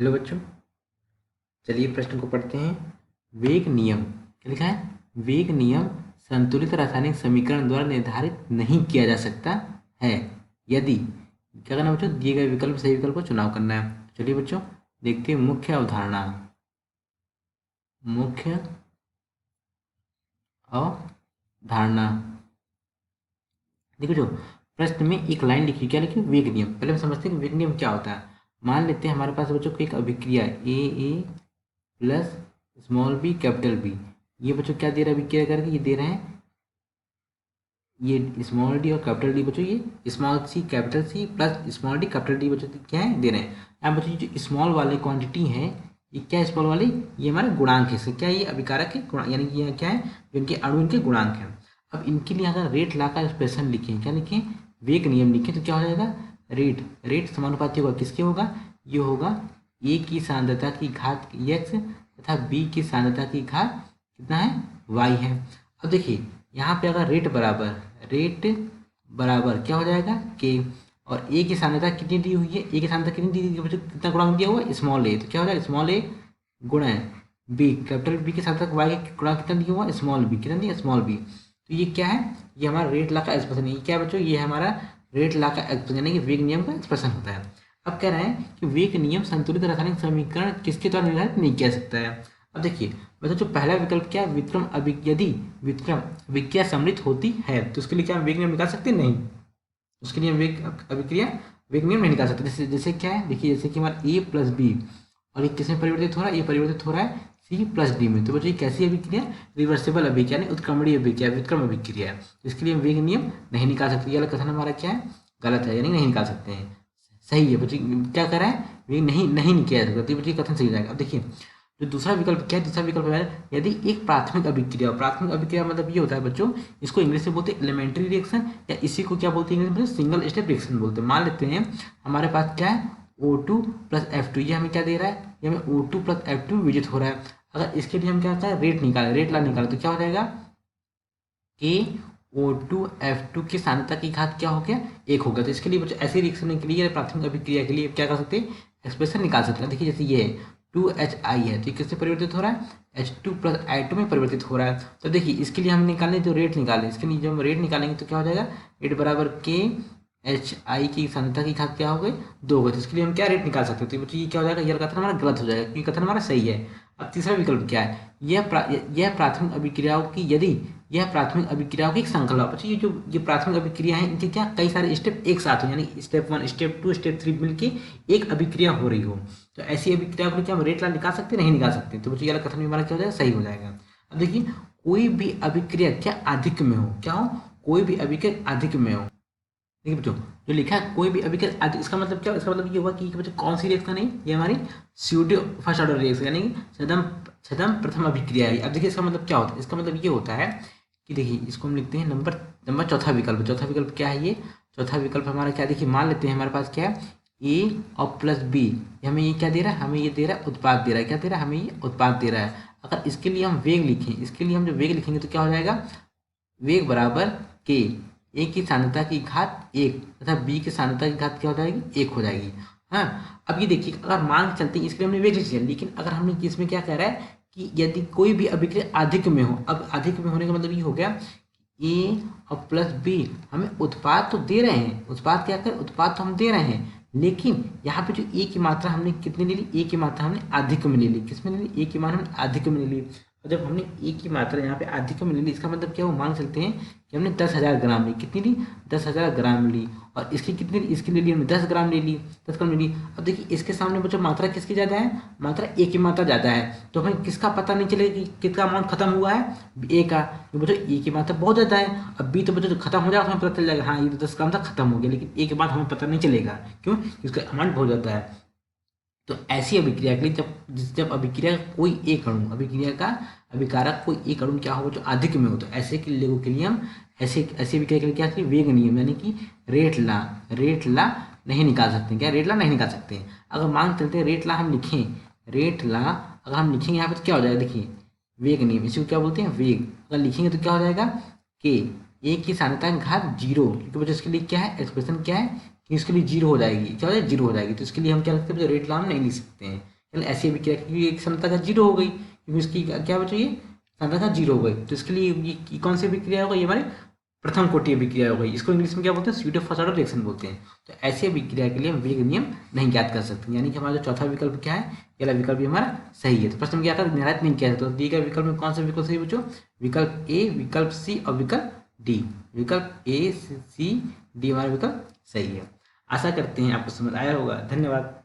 Hello बच्चों, चलिए प्रश्न को पढ़ते हैं। वेग नियम क्या लिखा है? वेग नियम संतुलित रासायनिक समीकरण द्वारा निर्धारित नहीं किया जा सकता है यदि क्या करना बच्चों, दिए गए विकल्प सही विकल्प को चुनाव करना है। चलिए बच्चों देखते हैं मुख्य अवधारणा। मुख्य अवधारणा देखो, जो प्रश्न में एक लाइन लिखी, क्या लिखी? वेग नियम। पहले हम समझते हैं कि वेग नियम क्या होता है। मान लेते हैं हमारे पास बच्चों को एक अभिक्रिया A plus small B capital B. ये बच्चों क्या दे रहा है अभिक्रिया करके? ये दे रहे हैं ये स्मॉल डी और कैपिटल डी। बच्चों ये small C capital C plus small D capital D बच्चों क्या है? दे रहे हैं। अब बच्चों ये जो स्मॉल वाले क्वांटिटी है, ये क्या है? स्मॉल वाले ये हमारे गुणांक है। इससे क्या है? ये अभिकारक है, गुणांक, यानी कि ये क्या है? जो इनके अणु इनके गुणांक हैं। अब इनके लिए अगर रेट ला का एक्सप्रेशन लिखें, क्या लिखें? वेग नियम लिखें तो क्या हो जाएगा? रेट समानुपाती होगा किसके होगा? ये होगा ए की सांद्रता की घात एक्स तथा बी की सांद्रता की घात कितना है? वाई है। अब देखिए यहाँ पे अगर रेट बराबर क्या हो जाएगा? के। और ए की सांद्रता कितनी दी हुई है? ए की सांद्रता कितनी दी हुई है बच्चों? कितना गुणांक दिया हुआ है? स्मॉल ए। तो क्या हो जाएगा? स्मॉल ए गुणा बी, कैपिटल बी के साथ वाई का गुणा कितना दिया हुआ है? Small B. कितना दिया? Small B. तो ये क्या है? ये हमारा रेट ला का एक्सप्रेशन है। ये क्या है बच्चों? ये हमारा रेट ला का एक्सप्रेशन, यानी कि वेग नियम का एक्सप्रेशन होता है। अब कह रहे हैं कि वेग नियम संतुलित रासायनिक समीकरण किसके द्वारा निर्धारित नहीं किया सकता है। अब देखिए वैसे जो पहला विकल्प क्या है? यदि व्युत्क्रम अभिक्रिया सम्मिलित होती है तो उसके लिए क्या हम वेग नियम निकाल सकते हैं? नहीं, उसके लिए हम वेग नियम नहीं निकाल सकते। जैसे जैसे क्या है देखिए, जैसे कि हमारा ए प्लस बी और ये किसमें परिवर्तित हो रहा है? ये परिवर्तित हो रहा है सी प्लस डी में। तो बच्चों ये कैसी अभिक्रिया? रिवर्सिबल अभिक्रिया, यानी उत्क्रमणीय अभिक्रिया, व्युत्क्रम अभिक्रिया है। तो इसके लिए हम वेग नियम नहीं निकाल सकते। ये वाला कथन हमारा क्या है? गलत है, यानी नहीं निकाल सकते हैं। सही है बच्चों, क्या कर रहा है? वेग नहीं किया जा सकता। तो बच्चों कथन सही हो जाएगा। अब देखिए जो दूसरा विकल्प क्या है? दूसरा विकल्प है यदि एक प्राथमिक अभिक्रिया मतलब ये होता है बच्चों, इसको इंग्लिश में बोलते हैं एलिमेंट्री रिएक्शन, या इसी को क्या बोलते हैं इंग्लिश में? सिंगल स्टेप रिएक्शन बोलते हैं। मान लेते हैं हमारे पास क्या है? O2 plus F2। ये हमें क्या दे रहा है? ये हमें O2 प्लस F2 विजित हो रहा है। अगर इसके लिए हम क्या करते हैं? रेट ला निकालें तो क्या हो जाएगा? के O2 F2 की सांद्रता की घात क्या हो गया? एक हो गया। तो इसके लिए बच्चों ऐसे रिएक्शन के लिए प्राथमिक अभिक्रिया के लिए क्या कर सकते हैं? एक्सप्रेशन निकाल सकते हैं। देखिए जैसे ये है 2HI है, तो ये किससे परिवर्तित हो रहा है? H2 प्लस I2 में परिवर्तित हो रहा है। तो देखिए इसके लिए हम निकालें जो रेट निकालें, इसके लिए जब हम रेट निकालेंगे तो क्या हो जाएगा? रेट बराबर के HI की सांद्रता की घात क्या हो गई? 2 हो गई। तो इसके लिए हम क्या रेट निकाल सकते हैं? तो बच्चों ये क्या हो जाएगा? ये कथन हमारा गलत हो जाएगा क्योंकि कथन हमारा सही है। अब तीसरा विकल्प क्या है? यह प्राथमिक अभिक्रियाओं की यदि यह प्राथमिक अभिक्रियाओं की एक श्रृंखला। बच्चों ये प्राथमिक अभिक्रिया है, इनके क्या कई सारे स्टेप एक साथ हो, यानी स्टेप 1 स्टेप 2 स्टेप 3 मिलके एक अभिक्रिया हो रही हो। तो ऐसी अभिक्रिया को क्या हम रेट ला निकाल सकते नहीं निकाल सकते? तो बच्चों ये वाला कथन भी हमारा क्या हो जाएगा? सही हो जाएगा। अब देखिए कोई भी अभिक्रिया क्या अधिक में हो, क्या हो? कोई भी अभिक्रिया अधिक में हो। देखिए बच्चों जो लिखा है कोई भी अभिक्रिया इसका मतलब क्या? इसका मतलब ये हुआ कि बच्चों कौन सी रिएक्शन है? ये हमारी स्यूडो फर्स्ट ऑर्डर रिएक्शन, यानी कि छदम प्रथम अभिक्रिया है। अब देखिए इसका मतलब क्या होता है? इसका मतलब ये होता है कि देखिए इसको हम लिखते हैं नंबर चौथा विकल्प। चौथा विकल्प क्या है? ये चौथा विकल्प हमारा क्या? देखिए मान लेते हैं हमारे पास क्या है? ए और प्लस बी, हमें ये क्या दे रहा है? हमें ये दे रहा है उत्पाद दे रहा है। क्या दे रहा है? हमें ये उत्पाद दे रहा है। अगर इसके लिए हम वेग लिखें, इसके लिए हम जो वेग लिखेंगे तो क्या हो जाएगा? वेग बराबर के ए की सांद्रता की घात एक तथा बी की सांद्रता की घात क्या हो जाएगी? एक हो जाएगी। हाँ, अब ये देखिए अगर मान के चलते हैं इसके लिए हमने वेग लिख लिया, लेकिन अगर हमने इसमें क्या कह रहा है कि यदि कोई भी अभिक्रिया अधिक में हो। अब अधिक में होने का मतलब ये हो गया ए और प्लस बी हमें उत्पाद तो दे रहे हैं, उत्पाद क्या कर? उत्पाद तो हम दे रहे हैं, लेकिन यहाँ पे जो ए की मात्रा हमने कितनी ले ली? ए की मात्रा हमने अधिक में ले ली। किस में ले ली? ए की मात्रा हमने अधिक में ले ली। और जब हमने ए की मात्रा यहाँ पे अधिक में ले ली, इसका मतलब क्या? वो मान चलते हैं कि हमने 10,000 ग्राम ली। कितनी ली? 10,000 ग्राम ली। और इसकी कितनी? इसकी ले ली हमने 10 ग्राम ले ली, 10 ग्राम ले ली। अब देखिए इसके सामने बच्चों मात्रा किसकी ज़्यादा है? मात्रा ए की मात्रा ज़्यादा है। तो हमें किसका पता नहीं चलेगा कि कितना अमाउंट खत्म हुआ है? ए का। तो बच्चों ए की मात्रा बहुत ज़्यादा है। अब बी तो बच्चों खत्म हो जाएगा तो हमें पता चल जाएगा हाँ ये तो 10 ग्राम था खत्म हो गया, लेकिन ए के बाद हमें पता नहीं चलेगा। क्यों? इसका अमाउंट बहुत ज़्यादा है। तो ऐसी अभिक्रिया के लिए जब अभिक्रिया का कोई एक अणु, अभिक्रिया का अभिकारक कोई एक अणु क्या हो जो अधिक में हो, तो ऐसे के लोगों के लिए हम ऐसे ऐसी अभिक्रिया के लिए क्या करें? वेग नियम, यानी कि रेट ला नहीं निकाल सकते। क्या? रेट ला नहीं निकाल सकते हैं। अगर मान चलते हैं रेट ला हम लिखें, रेट ला अगर हम लिखेंगे यहाँ पे तो क्या हो जाएगा? देखिए वेग नियम, इसी को क्या बोलते हैं? वेग। अगर लिखेंगे तो क्या हो जाएगा? के ए की सांद्रता की घात 0, क्योंकि वजह इसके लिए क्या है? एक्सप्रेशन क्या है कि इसके लिए जीरो हो जाएगी, क्या हो जाएगी, जीरो हो जाएगी। तो इसके लिए हम क्या लिखते हैं, रेट नाम नहीं लिख सकते हैं। चल ऐसी अभिक्रिया क्योंकि एक सांद्रता का जीरो हो गई, क्योंकि इसकी क्या बची है, सांद्रता जीरो हो गई। तो इसके लिए ये कौन सी अभिक्रिया होगा, ये हमारे प्रथम कोटि अभिक्रिया हो गई। इसको इंग्लिश में क्या बोलते हैं, स्यूडो फर्स्ट ऑर्डर रिएक्शन बोलते हैं। तो ऐसी अभिक्रिया के लिए हम वेग नियम नहीं ज्ञात कर सकते, यानी कि हमारा जो चौथा विकल्प क्या है, पहला विकल्प भी हमारा सही है। तो प्रश्न में क्या था, निर्धारित नहीं किया। तो दिए गए विकल्प में कौन सा विकल्प सही बच्चों, विकल्प ए, विकल्प सी और विकल्प डी। विकल्प ए, सी, डी हमारा विकल्प सही है। आशा करते हैं आपको समझ आया होगा। धन्यवाद।